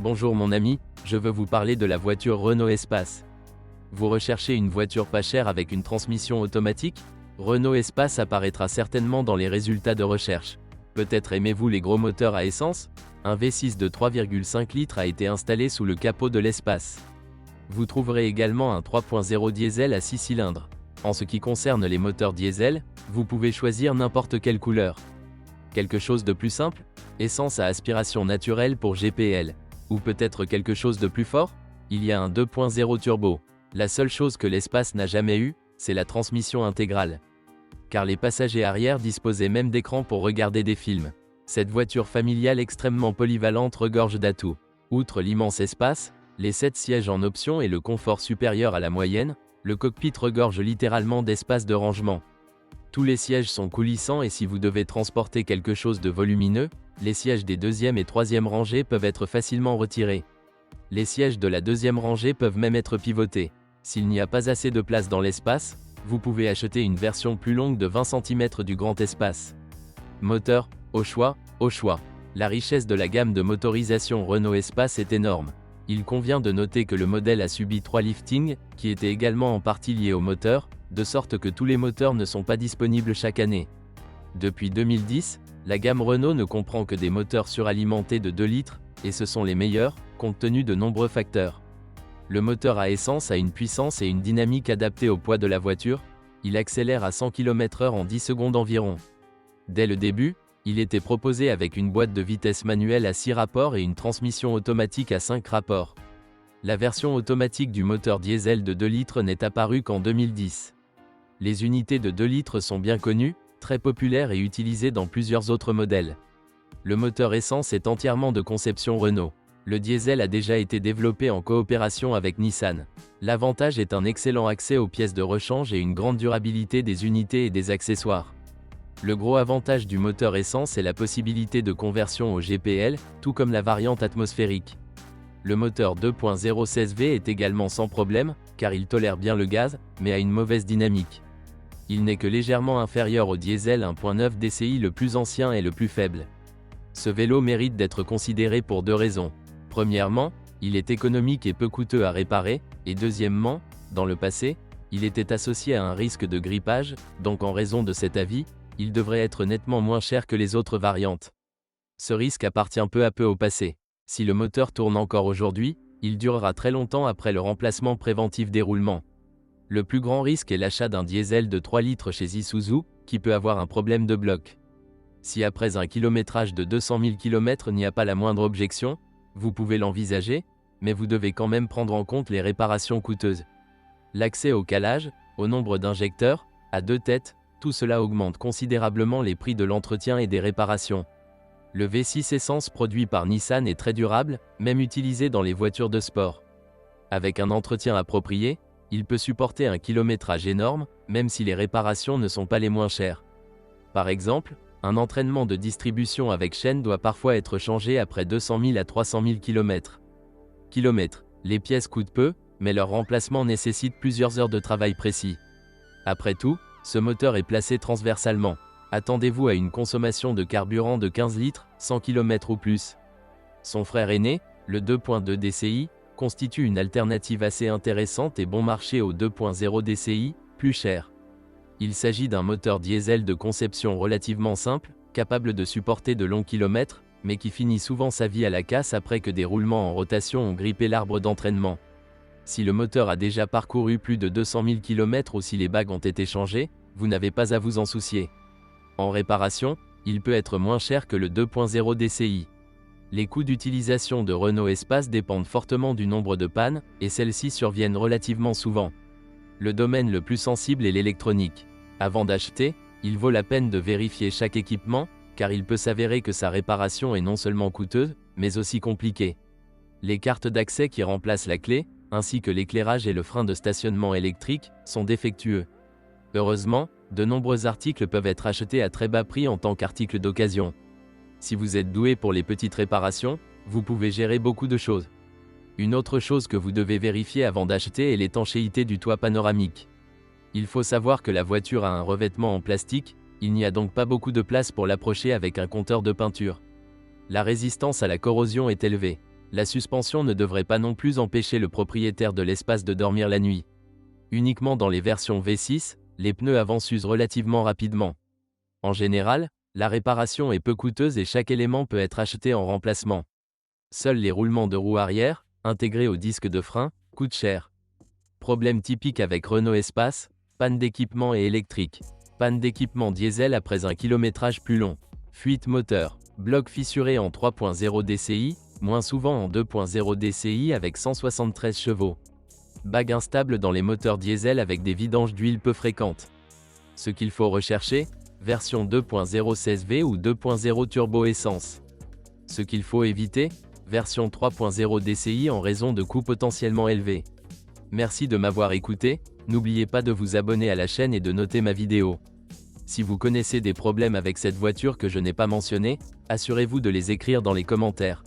Bonjour mon ami, je veux vous parler de la voiture Renault Espace. Vous recherchez une voiture pas chère avec une transmission automatique? Renault Espace apparaîtra certainement dans les résultats de recherche. Peut-être aimez-vous les gros moteurs à essence? Un V6 de 3,5 litres a été installé sous le capot de l'Espace. Vous trouverez également un 3.0 diesel à 6 cylindres. En ce qui concerne les moteurs diesel, vous pouvez choisir n'importe quelle couleur. Quelque chose de plus simple? Essence à aspiration naturelle pour GPL. Ou peut-être quelque chose de plus fort? Il y a un 2.0 turbo. La seule chose que l'Espace n'a jamais eue, c'est la transmission intégrale. Car les passagers arrière disposaient même d'écran pour regarder des films. Cette voiture familiale extrêmement polyvalente regorge d'atouts. Outre l'immense espace, les 7 sièges en option et le confort supérieur à la moyenne, le cockpit regorge littéralement d'espace de rangement. Tous les sièges sont coulissants et si vous devez transporter quelque chose de volumineux, les sièges des deuxième et troisième rangées peuvent être facilement retirés. Les sièges de la deuxième rangée peuvent même être pivotés. S'il n'y a pas assez de place dans l'espace, vous pouvez acheter une version plus longue de 20 cm du grand espace. Moteur, au choix. La richesse de la gamme de motorisation Renault Espace est énorme. Il convient de noter que le modèle a subi 3 liftings, qui étaient également en partie liés au moteur, de sorte que tous les moteurs ne sont pas disponibles chaque année. Depuis 2010, la gamme Renault ne comprend que des moteurs suralimentés de 2 litres, et ce sont les meilleurs, compte tenu de nombreux facteurs. Le moteur à essence a une puissance et une dynamique adaptées au poids de la voiture, il accélère à 100 km/h en 10 secondes environ. Dès le début, il était proposé avec une boîte de vitesse manuelle à 6 rapports et une transmission automatique à 5 rapports. La version automatique du moteur diesel de 2 litres n'est apparue qu'en 2010. Les unités de 2 litres sont bien connues, très populaires et utilisées dans plusieurs autres modèles. Le moteur essence est entièrement de conception Renault. Le diesel a déjà été développé en coopération avec Nissan. L'avantage est un excellent accès aux pièces de rechange et une grande durabilité des unités et des accessoires. Le gros avantage du moteur essence est la possibilité de conversion au GPL, tout comme la variante atmosphérique. Le moteur 2.0 16V est également sans problème, car il tolère bien le gaz, mais a une mauvaise dynamique. Il n'est que légèrement inférieur au diesel 1.9 DCI le plus ancien et le plus faible. Ce vélo mérite d'être considéré pour 2 raisons. Premièrement, il est économique et peu coûteux à réparer, et deuxièmement, dans le passé, il était associé à un risque de grippage, donc en raison de cet avis, il devrait être nettement moins cher que les autres variantes. Ce risque appartient peu à peu au passé. Si le moteur tourne encore aujourd'hui, il durera très longtemps après le remplacement préventif des roulements. Le plus grand risque est l'achat d'un diesel de 3 litres chez Isuzu, qui peut avoir un problème de bloc. Si après un kilométrage de 200 000 km n'y a pas la moindre objection, vous pouvez l'envisager, mais vous devez quand même prendre en compte les réparations coûteuses. L'accès au calage, au nombre d'injecteurs, à 2 têtes, tout cela augmente considérablement les prix de l'entretien et des réparations. Le V6 essence produit par Nissan est très durable, même utilisé dans les voitures de sport. Avec un entretien approprié, il peut supporter un kilométrage énorme, même si les réparations ne sont pas les moins chères. Par exemple, un entraînement de distribution avec chaîne doit parfois être changé après 200 000 à 300 000 km. Les pièces coûtent peu, mais leur remplacement nécessite plusieurs heures de travail précis. Après tout, ce moteur est placé transversalement. Attendez-vous à une consommation de carburant de 15 litres, 100 km ou plus. Son frère aîné, le 2.2 DCI, constitue une alternative assez intéressante et bon marché au 2.0 DCI, plus cher. Il s'agit d'un moteur diesel de conception relativement simple, capable de supporter de longs kilomètres, mais qui finit souvent sa vie à la casse après que des roulements en rotation ont grippé l'arbre d'entraînement. Si le moteur a déjà parcouru plus de 200 000 km ou si les bagues ont été changées, vous n'avez pas à vous en soucier. En réparation, il peut être moins cher que le 2.0 DCI. Les coûts d'utilisation de Renault Espace dépendent fortement du nombre de pannes, et celles-ci surviennent relativement souvent. Le domaine le plus sensible est l'électronique. Avant d'acheter, il vaut la peine de vérifier chaque équipement, car il peut s'avérer que sa réparation est non seulement coûteuse, mais aussi compliquée. Les cartes d'accès qui remplacent la clé, ainsi que l'éclairage et le frein de stationnement électrique, sont défectueux. Heureusement, de nombreux articles peuvent être achetés à très bas prix en tant qu'articles d'occasion. Si vous êtes doué pour les petites réparations, vous pouvez gérer beaucoup de choses. Une autre chose que vous devez vérifier avant d'acheter est l'étanchéité du toit panoramique. Il faut savoir que la voiture a un revêtement en plastique, il n'y a donc pas beaucoup de place pour l'approcher avec un compteur de peinture. La résistance à la corrosion est élevée. La suspension ne devrait pas non plus empêcher le propriétaire de l'espace de dormir la nuit. Uniquement dans les versions V6, les pneus avant s'usent relativement rapidement. En général, la réparation est peu coûteuse et chaque élément peut être acheté en remplacement. Seuls les roulements de roues arrière, intégrés au disque de frein, coûtent cher. Problème typique avec Renault Espace, panne d'équipement et électrique. Panne d'équipement diesel après un kilométrage plus long. Fuite moteur. Bloc fissuré en 3.0 DCI, moins souvent en 2.0 DCI avec 173 chevaux. Bague instable dans les moteurs diesel avec des vidanges d'huile peu fréquentes. Ce qu'il faut rechercher, version 2.0 CSV ou 2.0 turbo essence. Ce qu'il faut éviter, version 3.0 DCI en raison de coûts potentiellement élevés. Merci de m'avoir écouté, n'oubliez pas de vous abonner à la chaîne et de noter ma vidéo. Si vous connaissez des problèmes avec cette voiture que je n'ai pas mentionné, assurez-vous de les écrire dans les commentaires.